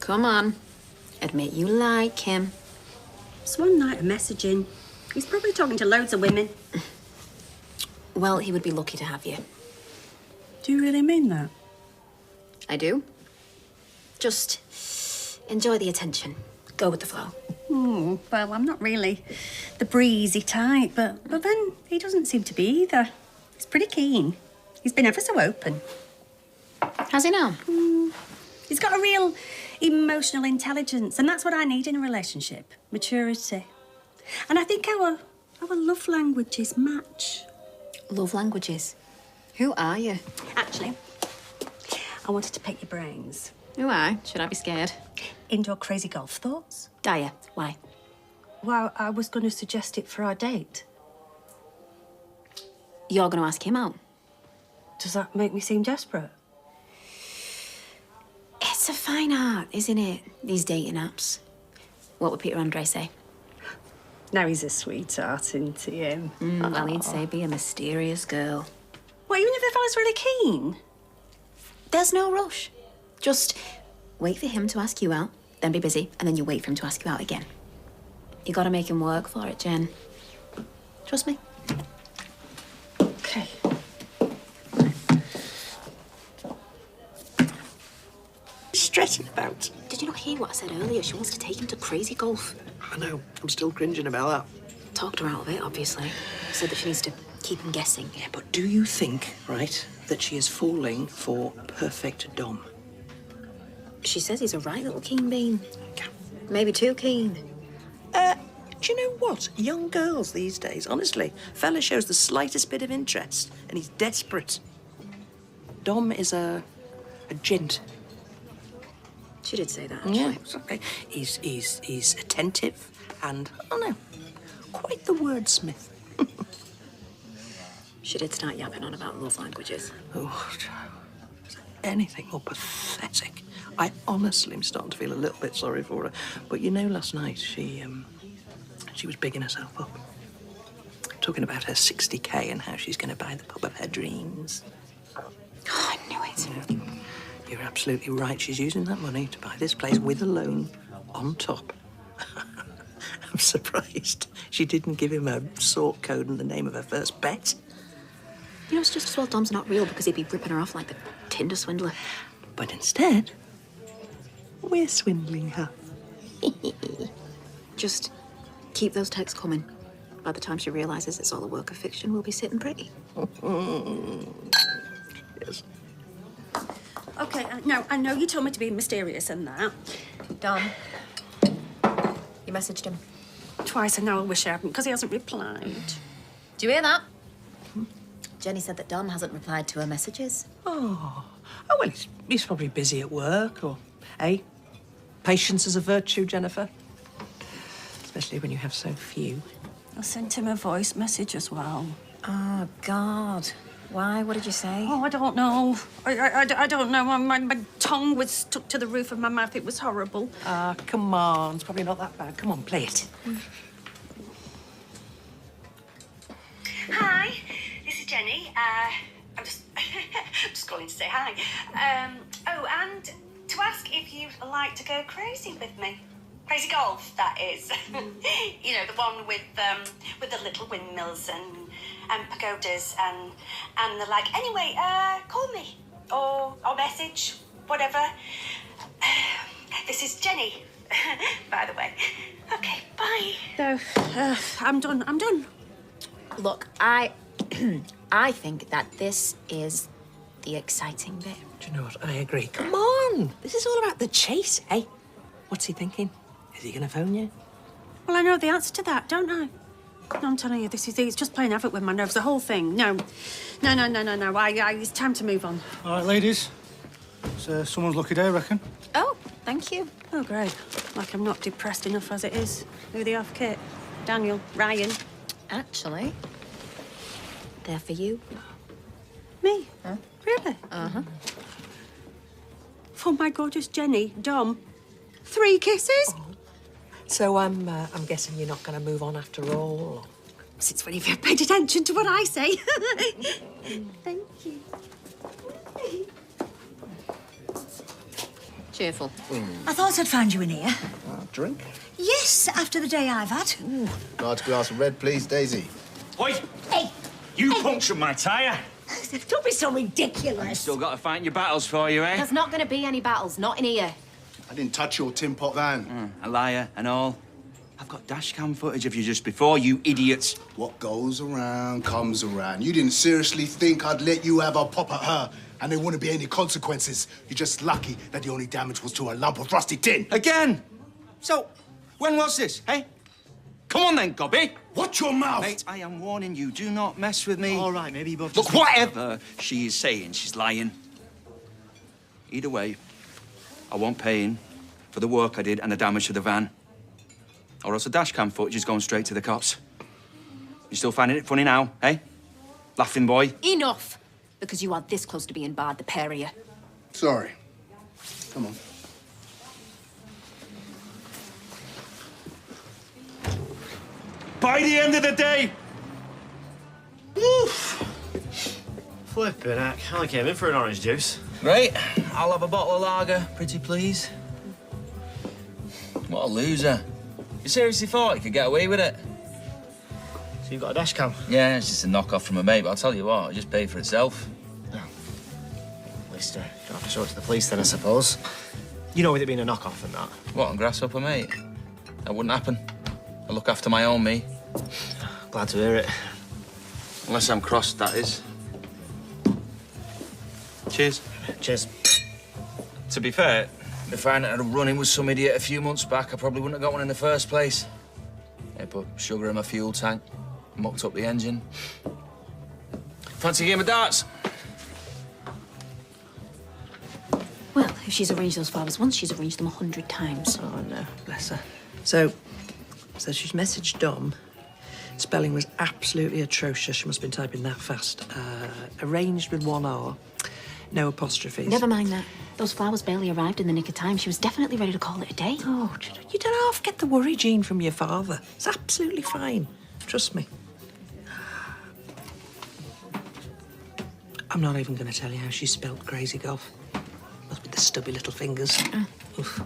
Come on. Admit you like him. It's one night of messaging. He's probably talking to loads of women. Well, he would be lucky to have you. Do you really mean that? I do. Just enjoy the attention. Go with the flow. Well, I'm not really the breezy type, but then he doesn't seem to be either. He's pretty keen. He's been ever so open. How's he now? He's got a real emotional intelligence, and that's what I need in a relationship. Maturity. And I think our love languages match. Love languages. Who are you? Actually, I wanted to pick your brains. Who I? Should I be scared? Indoor crazy golf thoughts? Daya. Why? Well, I was going to suggest it for our date. You're going to ask him out? Does that make me seem desperate? It's a fine art, isn't it? These dating apps. What would Peter Andre say? Now he's a sweetheart, isn't he? Well, he'd say be a mysterious girl. Well, even if the fella's really keen? There's no rush. Just wait for him to ask you out, then be busy, and then you wait for him to ask you out again. You gotta make him work for it, Jen. Trust me. Okay. Stressing about. Did you not hear what I said earlier? She wants to take him to crazy golf. I know. I'm still cringing about that. Talked her out of it, obviously. Said that she needs to keep him guessing. Yeah, but do you think, right, that she is falling for perfect Dom? She says he's a right little keen bean. Maybe too keen. Do you know what? Young girls these days, honestly, fella shows the slightest bit of interest and he's desperate. Dom is a gent. She did say that, Yeah, actually. it's okay. He's attentive and, I don't know, quite the wordsmith. She did start yapping on about love languages. Oh, anything more pathetic. I honestly am starting to feel a little bit sorry for her. But you know, last night she was bigging herself up. Talking about her 60K and how she's going to buy the pub of her dreams. Oh, I knew it. Yeah. You're absolutely right. She's using that money to buy this place with a loan on top. I'm surprised she didn't give him a sort code and the name of her first bet. You know, it's just as well Dom's not real because he'd be ripping her off like the Tinder swindler. But instead, we're swindling her. Just keep those texts coming. By the time she realises it's all a work of fiction, we'll be sitting pretty. Yes. Okay, now, I know you told me to be mysterious and that. Dom, you messaged him. Twice, and now I wish I hadn't, because he hasn't replied. Do you hear that? Jenny said that Dom hasn't replied to her messages. Oh, well, he's probably busy at work, or, patience is a virtue, Jennifer. Especially when you have so few. I sent him a voice message as well. Oh, God. Why? What did you say? Oh, I don't know. I don't know. My tongue was stuck to the roof of my mouth. It was horrible. Ah, come on. It's probably not that bad. Come on, play it. Hi, this is Jenny. I'm just, I'm just calling to say hi. Oh, and to ask if you'd like to go crazy with me. Crazy golf, that is. You know, the one with the little windmills and pagodas and the like. Anyway, call me or message, whatever. This is Jenny, by the way. Okay, bye. No, I'm done. Look, I think that this is the exciting bit. Do you know what? I agree. Come on. This is all about the chase, eh? What's he thinking? Is he going to phone you? Well, I know the answer to that, don't I? No, I'm telling you, it's just playing havoc with my nerves, the whole thing. No. It's time to move on. All right, ladies. It's someone's lucky day, I reckon. Oh, thank you. Oh, great. Like I'm not depressed enough as it is. Who are they off, Kit? Daniel? Ryan? Actually, they're for you. Me? Huh? Really? Uh-huh. For my gorgeous Jenny, Dom. 3 kisses? Oh. So I'm guessing you're not going to move on after all? Or... Since when have you paid attention to what I say? Thank you. Cheerful. I thought I'd find you in here. Drink? Yes, after the day I've had. Large glass of red, please, Daisy. Oi! Hey, You punctured my tyre. don't be so ridiculous. Still got to fight your battles for you, eh? There's not going to be any battles, not in here. I didn't touch your tin pot van. A liar and all. I've got dashcam footage of you just before, you idiots. What goes around comes around. You didn't seriously think I'd let you have a pop at her and there wouldn't be any consequences. You're just lucky that the only damage was to a lump of rusty tin. Again? So, when was this, eh? Come on then, Gobby. Watch your mouth! Mate, I am warning you, do not mess with me. All right, maybe you both Look, whatever she is saying, she's lying. Either way, I want paying for the work I did and the damage to the van. Or else the dashcam footage is going straight to the cops. You still finding it funny now, eh? Laughing boy? Enough! Because you are this close to being barred, the pair of you. Sorry. Come on. By the end of the day, Flippin' heck, I only came in for an orange juice. right, I'll have a bottle of lager, pretty please. What a loser. You seriously thought you could get away with it? So you've got a dash cam? Yeah, it's just a knockoff from a mate, but I'll tell you what, it just paid for itself. At least don't have to show it to the police then, I suppose. You know, with it being a knockoff and that. What, on grasshopper, mate? That wouldn't happen. I look after my own, me. Glad to hear it. Unless I'm crossed, that is. Cheers. Cheers. To be fair, if I hadn't had a run-in with some idiot a few months back, I probably wouldn't have got one in the first place. They put sugar in my fuel tank, mucked up the engine. Fancy a game of darts? Well, if she's arranged those flowers once, she's arranged them 100 times. Oh, no, bless her. So she's messaged Dom. Spelling was absolutely atrocious. She must have been typing that fast. Arranged with one R, no apostrophes. Never mind that. Those flowers barely arrived in the nick of time. She was definitely ready to call it a day. Oh, you don't half get the worry gene from your father. It's absolutely fine. Trust me. I'm not even going to tell you how she spelt crazy golf. Must be the stubby little fingers. Oof.